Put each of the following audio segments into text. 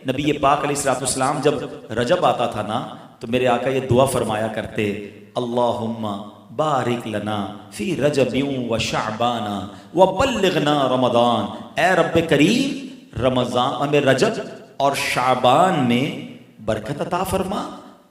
नबी पाक अलैहिस्सलाम जब रजब आता था ना तो मेरे आका ये दुआ फरमाया करते, अल्लाहुम्मा बारिक लना फी रजबिय्यु व शअबाना व बल्लिगना रमदान। ए रब्बे करीम, रमजान में रजब और शाबान में बरकत अता फरमा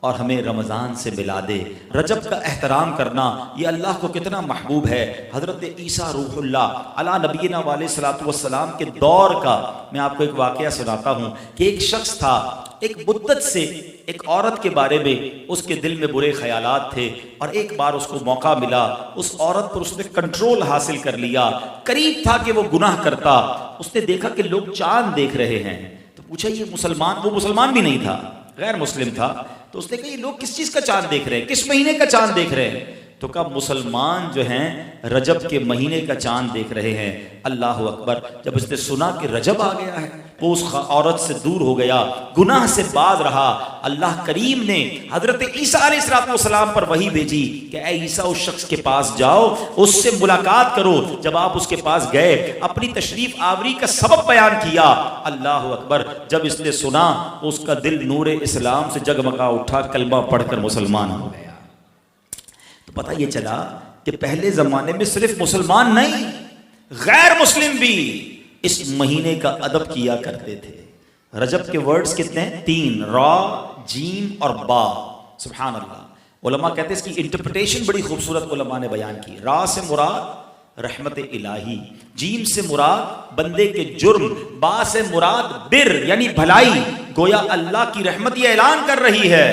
और हमें रमज़ान से मिला दे। रजब का एहतराम करना ये अल्लाह को कितना महबूब है। हज़रत ईसा रूहुल्लाह अला नबीना वालेस्सलातु वस्सलाम के दौर का मैं आपको एक वाक़या सुनाता हूँ कि एक शख्स था, एक मुद्दत से एक औरत के बारे में उसके दिल में बुरे ख्यालात थे और एक बार उसको मौका मिला, उस औरत पर उसने कंट्रोल हासिल कर लिया। करीब था कि वो गुनाह करता। उसने देखा कि लोग चांद देख रहे हैं तो पूछा ये मुसलमान, वो मुसलमान भी नहीं था, गैर मुस्लिम था। तो उसने कहा ये लोग किस चीज का चांद देख रहे हैं, किस महीने का चांद देख रहे हैं? तो कहा मुसलमान जो हैं रजब के महीने का चांद देख रहे हैं। अल्लाह अकबर। जब उसने सुना कि रजब आ गया है वो उस औरत से दूर हो गया, गुनाह से बाज रहा। अल्लाह करीम ने हजरत ईसा अलैहिस्सलाम पर वही भेजी कि ऐ ईसा उस शख्स के पास जाओ, उससे मुलाकात करो। जब आप उसके पास गए, अपनी तशरीफ आवरी का सबब बयान किया। अल्लाह अकबर। जब इसने सुना उसका दिल नूर इस्लाम से जगमगा उठा, कलमा पढ़कर मुसलमान हो गया। तो पता ये चला कि पहले जमाने में सिर्फ मुसलमान नहीं, गैर मुस्लिम भी इस महीने का अदब किया करते थे। रजब के वर्ड्स कितने हैं? 3, रा, जीम और बा। सुभान अल्लाह। उलमा कहते हैं इसकी इंटरप्रिटेशन बड़ी खूबसूरत उलमा ने बयान की। रा से मुराद रहमत इलाही, जीम से मुराद बंदे के जुर्म, बा से मुराद बिर यानी भलाई। गोया अल्लाह की रहमत ये ऐलान कर रही है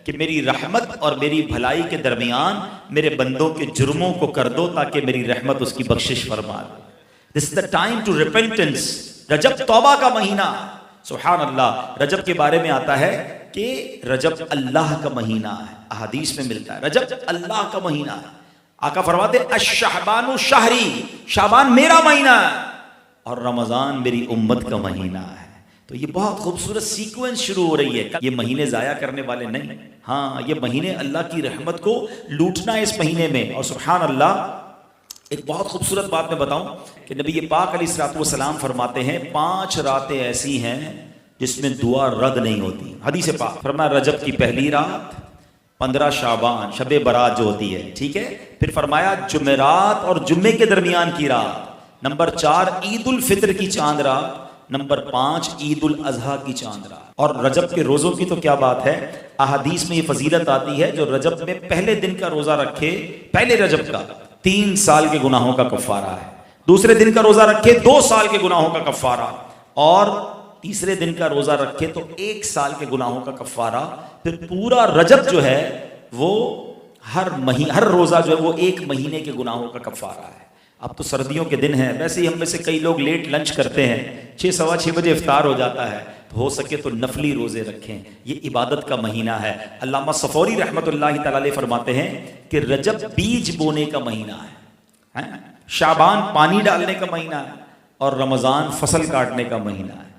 कि मेरी रहमत और मेरी भलाई के दरमियान मेरे बंदों के जुर्मों को कर दो ताकि मेरी रहमत उसकी बख्शिश फरमा दे। This is the time to repentance. Rajab तौबा का महीना। सुभान अल्लाह। रजब के बारे में आता है कि रजब अल्लाह का महीना है, अहादीस में मिलता है रजब अल्लाह का महीना है। आका फरमाते अश-शहबानु शहरी, शाबान मेरा महीना है और रमजान मेरी उम्मत का महीना है। तो ये बहुत खूबसूरत सीक्वेंस शुरू हो रही है। ये महीने जाया करने वाले नहीं, हाँ ये महीने अल्लाह की रहमत को लूटना है इस महीने में। और सुभान अल्लाह, एक बहुत खूबसूरत बात मैं बताऊं कि नबी पाक अलैहिस्सलाम फरमाते हैं 5 रातें ऐसी हैं जिसमें दुआ रद्द नहीं होती। हदीस पाक फरमाया रजब की पहली रात, 15 शाबान शबे बरात जो होती है, ठीक है। फिर फरमाया जुमेरात और जुम्मे के दरमियान की रात, नंबर 4 ईद उल फित्र की चांद रात, नंबर 5 ईद उल अजहा की चांद रात। और रजब के रोजों की तो क्या बात है, अहादीस में ये फजीलत आती है जो रजब में पहले दिन का रोजा रखे, पहले रजब का 3 साल के गुनाहों का कफारा है। दूसरे दिन का रोजा रखे 2 साल के गुनाहों का कफारा, और तीसरे दिन का रोजा रखे तो 1 साल के गुनाहों का कफारा। फिर पूरा रजब जो है वो हर रोजा जो है वो 1 महीने के गुनाहों का कफारा है। अब तो सर्दियों के दिन हैं, वैसे ही हम में से कई लोग लेट लंच करते हैं, 6 सवा 6 बजे इफ्तार हो जाता है। तो हो सके तो नफली रोजे रखें, ये इबादत का महीना है। अल्लामा सफौरी रहमतुल्लाहि तआला अलैह फरमाते हैं कि रजब बीज बोने का महीना है, शाबान पानी डालने का महीना है और रमजान फसल काटने का महीना है।